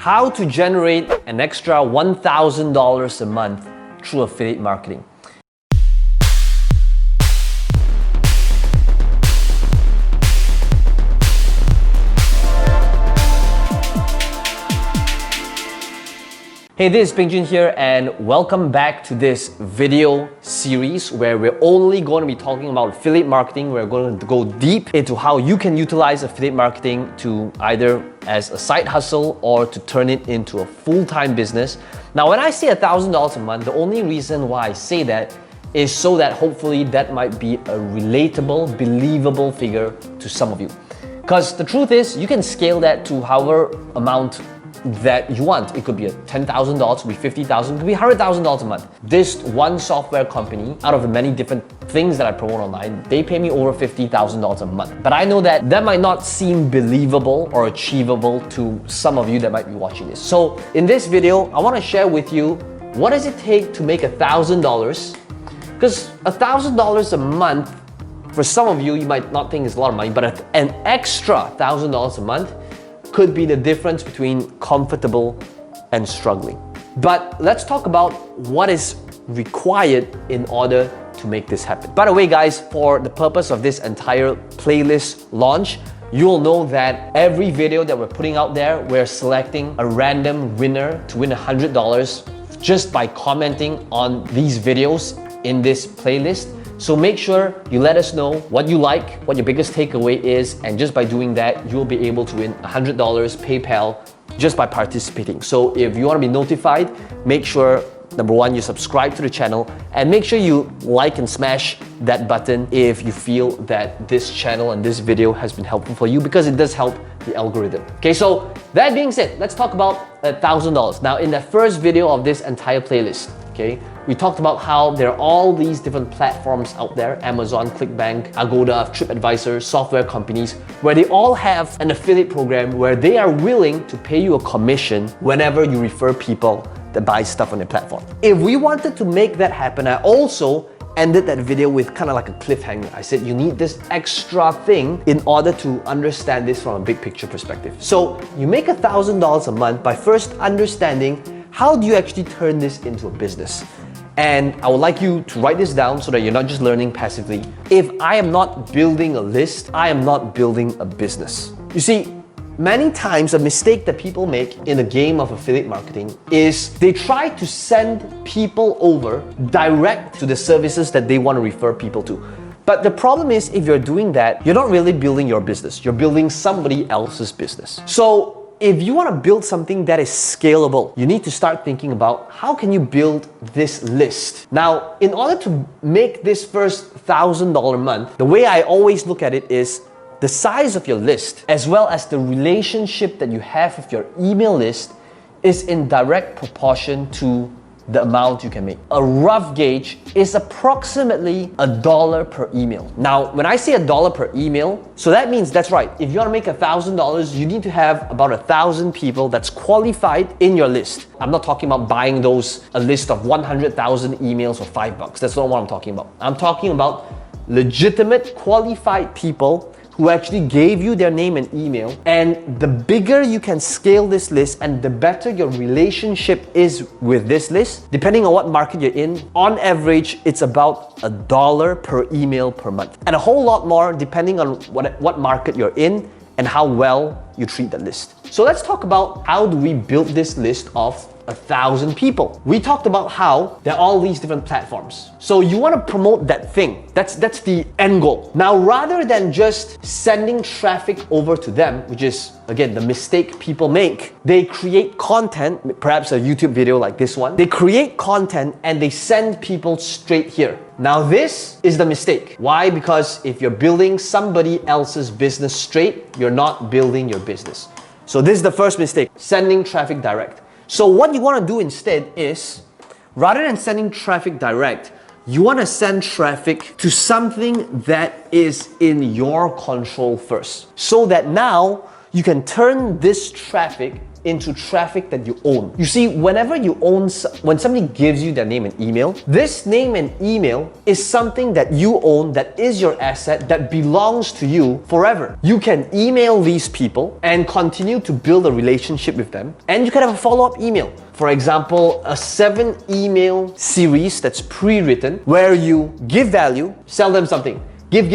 how to generate an extra $1,000 a month through affiliate marketing. Hey, this is Peng Joon here and welcome back to this video series where we're only going to be talking about affiliate marketing. We're going to go deep into how you can utilize affiliate marketing to either as a side hustle or to turn it into a full-time business. Now, when I say $1,000 a month, the only reason why I say that is so that hopefully that might be a relatable, believable figure to some of you. Because the truth is, you can scale that to however amount that you want. It could be $10,000, it could be $50,000, it could be $100,000 a month. This one software company, out of the many different things that I promote online, they pay me over $50,000 a month. But I know that that might not seem believable or achievable to some of you that might be watching this. So in this video, I want to share with you what does it take to make $1,000, because $1,000 a month, for some of you, you might not think it's a lot of money, but an extra $1,000 a month could be the difference between comfortable and struggling. But let's talk about what is required in order to make this happen. By the way, guys, for the purpose of this entire playlist launch, you will know that every video that we're putting out there, we're selecting a random winner to win $100 just by commenting on these videos in this playlist. So make sure you let us know what you like, what your biggest takeaway is, and just by doing that, you'll be able to win $100 PayPal just by participating. So if you want to be notified, make sure, number one, you subscribe to the channel and make sure you like and smash that button if you feel that this channel and this video has been helpful for you, because it does help the algorithm. Okay, so that being said, let's talk about $1,000. Now, in the first video of this entire playlist, okay, we talked about how there are all these different platforms out there, Amazon, ClickBank, Agoda, TripAdvisor, software companies, where they all have an affiliate program where they are willing to pay you a commission whenever you refer people that buy stuff on their platform. If we wanted to make that happen, I also ended that video with kind of like a cliffhanger. I said you need this extra thing in order to understand this from a big picture perspective. So you make $1,000 a month by first understanding how do you actually turn this into a business. And I would like you to write this down so that you're not just learning passively. If I am not building a list, I am not building a business. You see, many times a mistake that people make in the game of affiliate marketing is they try to send people over direct to the services that they want to refer people to. But the problem is, if you're doing that, you're not really building your business. You're building somebody else's business. So if you want to build something that is scalable, you need to start thinking about how can you build this list. Now, in order to make this first $1,000 a month, the way I always look at it is the size of your list, as well as the relationship that you have with your email list, is in direct proportion to the amount you can make. A rough gauge is approximately $1 per email. Now, when I say $1 per email, so that means, that's right, if you want to make $1,000, you need to have about 1,000 people that's qualified in your list. I'm not talking about buying a list of 100,000 emails for $5. That's not what I'm talking about. I'm talking about legitimate, qualified people who actually gave you their name and email. And the bigger you can scale this list and the better your relationship is with this list, depending on what market you're in, on average, it's about $1 per email per month. And a whole lot more depending on what market you're in and how well you treat that list. So let's talk about how do we build this list of 1,000 people. We talked about how there are all these different platforms. So you want to promote that thing. That's the end goal. Now, rather than just sending traffic over to them, which is, again, the mistake people make, they create content, perhaps a YouTube video like this one. They create content and they send people straight here. Now, this is the mistake. Why? Because if you're building somebody else's business straight, you're not building your business. So this is the first mistake, sending traffic direct. So what you want to do instead is, rather than sending traffic direct, you want to send traffic to something that is in your control first, so that now you can turn this traffic into traffic that you own. You see, whenever you own, when somebody gives you their name and email, this name and email is something that you own, that is your asset, that belongs to you forever. You can email these people and continue to build a relationship with them, and you can have a follow-up email. For example, a 7 email series that's pre-written where you give value, sell them something, give,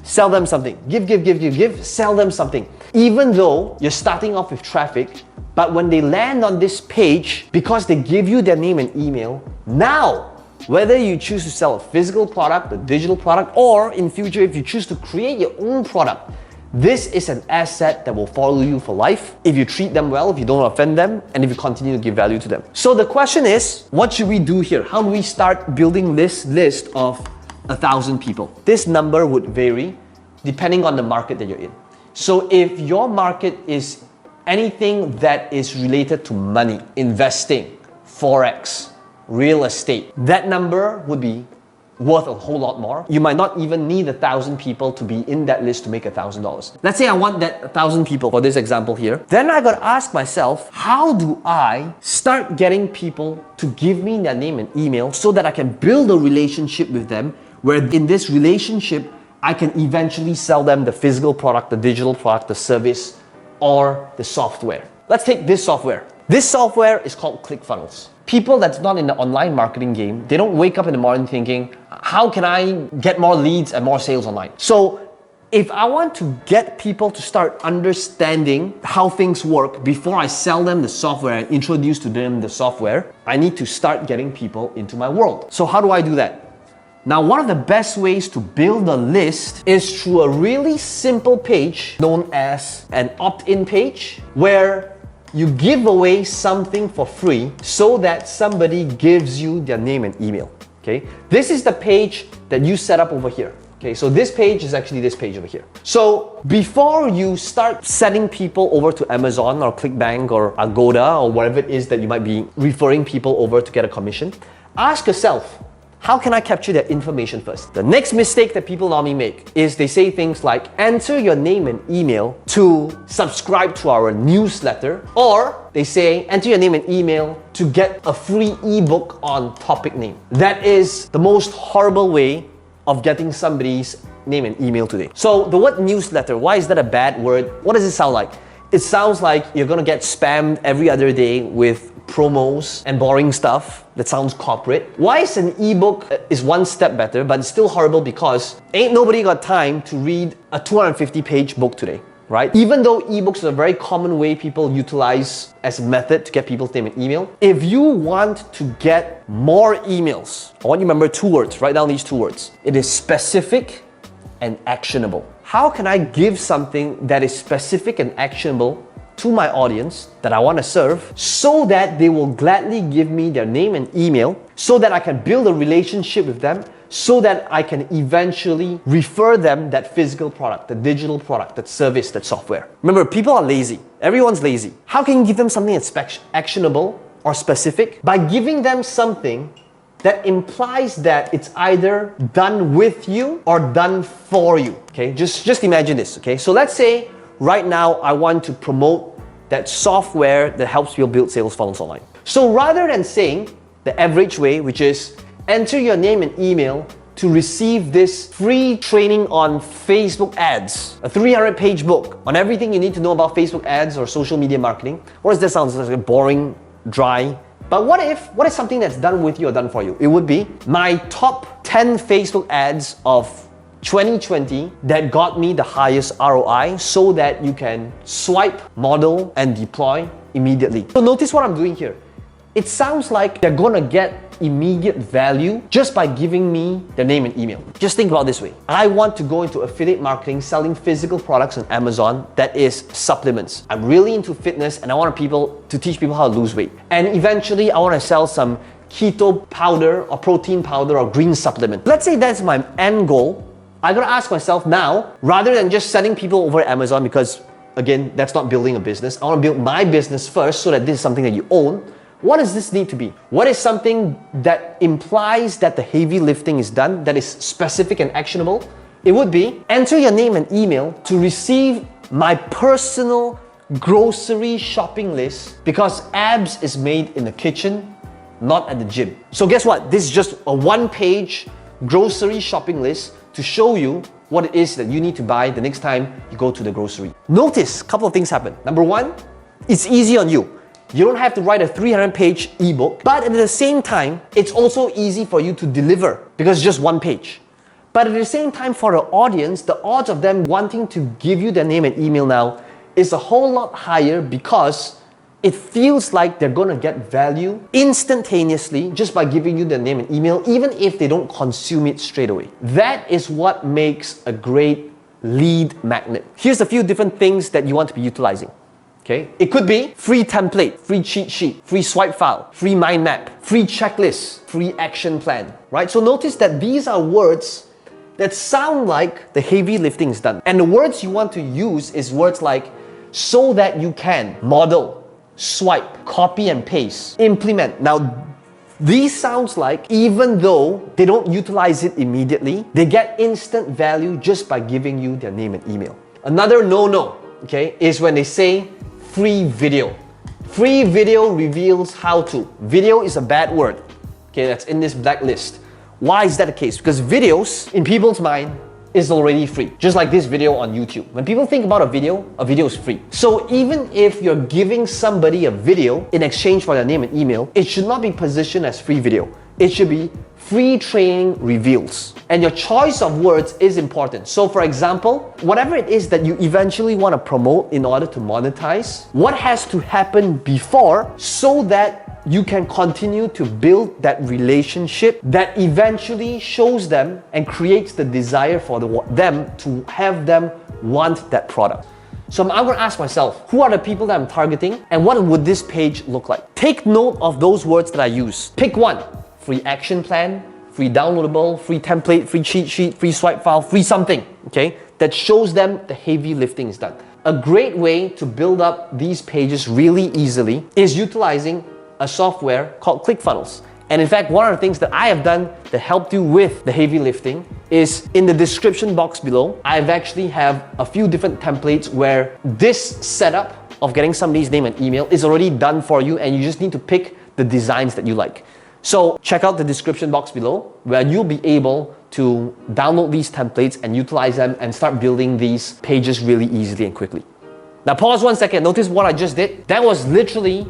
sell them something, give, sell them something. Even though you're starting off with traffic, but when they land on this page, because they give you their name and email, now, whether you choose to sell a physical product, a digital product, or in future, if you choose to create your own product, this is an asset that will follow you for life if you treat them well, if you don't offend them, and if you continue to give value to them. So the question is, what should we do here? How do we start building this list of 1,000 people? This number would vary depending on the market that you're in. So if your market is anything that is related to money, investing, forex, real estate, that number would be worth a whole lot more. You might not even need 1,000 people to be in that list to make $1,000. Let's say I want that 1,000 people for this example here. Then I gotta ask myself, how do I start getting people to give me their name and email so that I can build a relationship with them, where in this relationship, I can eventually sell them the physical product, the digital product, the service, or the software. Let's take this software. This software is called ClickFunnels. People that's not in the online marketing game, they don't wake up in the morning thinking, how can I get more leads and more sales online? So if I want to get people to start understanding how things work before I sell them the software and introduce to them the software, I need to start getting people into my world. So how do I do that? Now, one of the best ways to build a list is through a really simple page known as an opt-in page, where you give away something for free so that somebody gives you their name and email. Okay, this is the page that you set up over here. Okay, so this page is actually this page over here. So before you start sending people over to Amazon or ClickBank or Agoda or whatever it is that you might be referring people over to get a commission, ask yourself, how can I capture their information first? The next mistake that people normally make is they say things like, enter your name and email to subscribe to our newsletter, or they say, enter your name and email to get a free ebook on topic name. That is the most horrible way of getting somebody's name and email today. So the word newsletter, why is that a bad word? What does it sound like? It sounds like you're gonna get spammed every other day with promos and boring stuff that sounds corporate. Why is an ebook is one step better, but it's still horrible because ain't nobody got time to read a 250-page book today, right? Even though ebooks are a very common way people utilize as a method to get people's name and email, if you want to get more emails, I want you to remember 2 words, write down these 2 words. It is specific and actionable. How can I give something that is specific and actionable to my audience that I want to serve so that they will gladly give me their name and email so that I can build a relationship with them, so that I can eventually refer them that physical product, the digital product, that service, that software. Remember, people are lazy. Everyone's lazy. How can you give them something that's actionable or specific? By giving them something that implies that it's either done with you or done for you. Okay, just imagine this. Okay, so let's say right now I want to promote that software that helps people build sales funnels online. So rather than saying the average way, which is enter your name and email to receive this free training on Facebook ads, a 300-page book on everything you need to know about Facebook ads or social media marketing. What does that sound like? Boring, dry. But what if something that's done with you or done for you? It would be my top 10 Facebook ads of 2020 that got me the highest ROI so that you can swipe, model, and deploy immediately. So notice what I'm doing here. It sounds like they're gonna get immediate value just by giving me their name and email. Just think about it this way. I want to go into affiliate marketing, selling physical products on Amazon that is supplements. I'm really into fitness and I want people to teach people how to lose weight. And eventually I want to sell some keto powder or protein powder or green supplement. Let's say that's my end goal. I gotta ask myself now, rather than just sending people over Amazon, because again, that's not building a business. I want to build my business first so that this is something that you own. What does this need to be? What is something that implies that the heavy lifting is done, that is specific and actionable? It would be enter your name and email to receive my personal grocery shopping list because abs is made in the kitchen, not at the gym. So guess what? This is just a one-page grocery shopping list to show you what it is that you need to buy the next time you go to the grocery. Notice a couple of things happen. Number one, it's easy on you. You don't have to write a 300-page ebook, but at the same time, it's also easy for you to deliver because it's just one page. But at the same time, for the audience, the odds of them wanting to give you their name and email now is a whole lot higher because it feels like they're gonna get value instantaneously just by giving you their name and email, even if they don't consume it straight away. That is what makes a great lead magnet. Here's a few different things that you want to be utilizing. Okay? It could be free template, free cheat sheet, free swipe file, free mind map, free checklist, free action plan, right? So notice that these are words that sound like the heavy lifting is done. And the words you want to use is words like so that you can model, swipe, copy and paste, implement. Now, these sounds like even though they don't utilize it immediately, they get instant value just by giving you their name and email. Another no-no, okay, is when they say free video. Free video reveals how to. Video is a bad word, okay, that's in this blacklist. Why is that the case? Because videos, in people's mind, is already free. Just like this video on YouTube. When people think about a video is free. So even if you're giving somebody a video in exchange for their name and email, it should not be positioned as free video. It should be free training reveals. And your choice of words is important. So for example, whatever it is that you eventually want to promote in order to monetize, what has to happen before so that you can continue to build that relationship that eventually shows them and creates the desire for them to have them want that product. So I'm going to ask myself, who are the people that I'm targeting and what would this page look like? Take note of those words that I use. Pick one. Free action plan, free downloadable, free template, free cheat sheet, free swipe file, free something, okay? That shows them the heavy lifting is done. A great way to build up these pages really easily is utilizing a software called ClickFunnels. And in fact, one of the things that I have done that helped you with the heavy lifting is in the description box below, I've actually have a few different templates where this setup of getting somebody's name and email is already done for you and you just need to pick the designs that you like. So check out the description box below where you'll be able to download these templates and utilize them and start building these pages really easily and quickly. Now pause 1 second, notice what I just did. That was literally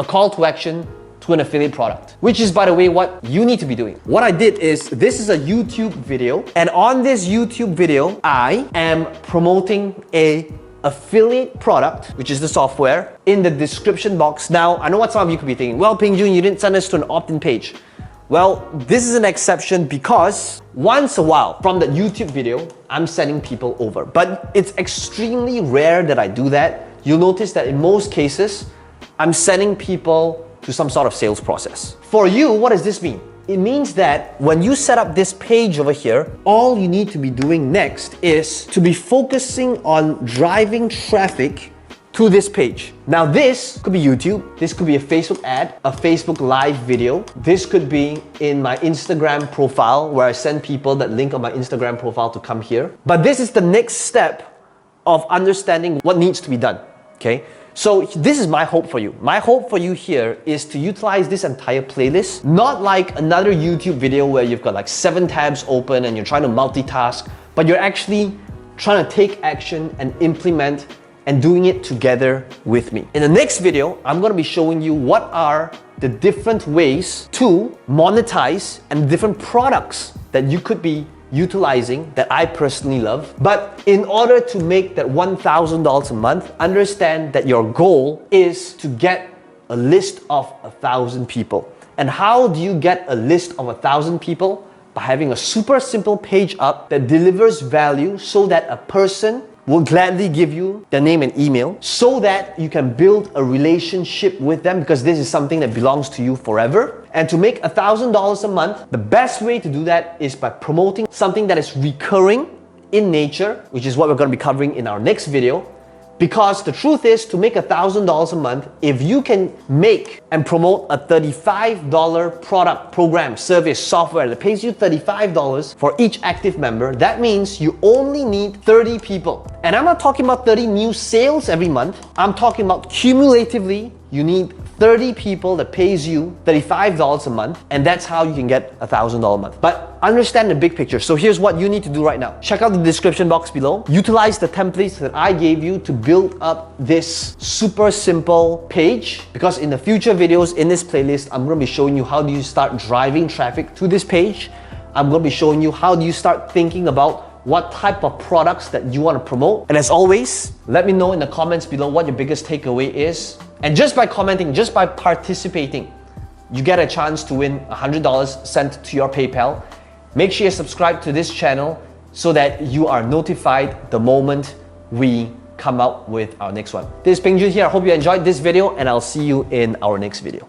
a call to action to an affiliate product, which is, by the way, what you need to be doing. What I did is, this is a YouTube video, and on this YouTube video, I am promoting a affiliate product, which is the software, in the description box. Now, I know what some of you could be thinking, well, Peng Joon, you didn't send us to an opt-in page. Well, this is an exception because once a while from that YouTube video, I'm sending people over. But it's extremely rare that I do that. You'll notice that in most cases, I'm sending people to some sort of sales process. For you, what does this mean? It means that when you set up this page over here, all you need to be doing next is to be focusing on driving traffic to this page. Now this could be YouTube, this could be a Facebook ad, a Facebook live video. This could be in my Instagram profile where I send people that link on my Instagram profile to come here. But this is the next step of understanding what needs to be done, okay? So this is my hope for you. My hope for you here is to utilize this entire playlist, not like another YouTube video where you've got like 7 tabs open and you're trying to multitask, but you're actually trying to take action and implement and doing it together with me. In the next video, I'm gonna be showing you what are the different ways to monetize and different products that you could be utilizing that I personally love. But in order to make that $1,000 a month, understand that your goal is to get a list of 1,000 people. And how do you get a list of 1,000 people? By having a super simple page up that delivers value so that a person will gladly give you their name and email so that you can build a relationship with them because this is something that belongs to you forever. And to make $1,000 a month, the best way to do that is by promoting something that is recurring in nature, which is what we're going to be covering in our next video, Because the truth is, to make $1,000 a month, if you can make and promote a $35 product, program, service, software that pays you $35 for each active member, that means you only need 30 people. And I'm not talking about 30 new sales every month. I'm talking about cumulatively, you need 30 people that pays you $35 a month, and that's how you can get $1,000 a month. But understand the big picture. So here's what you need to do right now. Check out the description box below. Utilize the templates that I gave you to build up this super simple page, because in the future videos in this playlist, I'm going to be showing you how do you start driving traffic to this page. I'm going to be showing you how do you start thinking about what type of products that you want to promote. And as always, let me know in the comments below what your biggest takeaway is. And just by commenting, just by participating, you get a chance to win $100 sent to your PayPal. Make sure you subscribe to this channel so that you are notified the moment we come out with our next one. This is Peng Joon here. I hope you enjoyed this video, and I'll see you in our next video.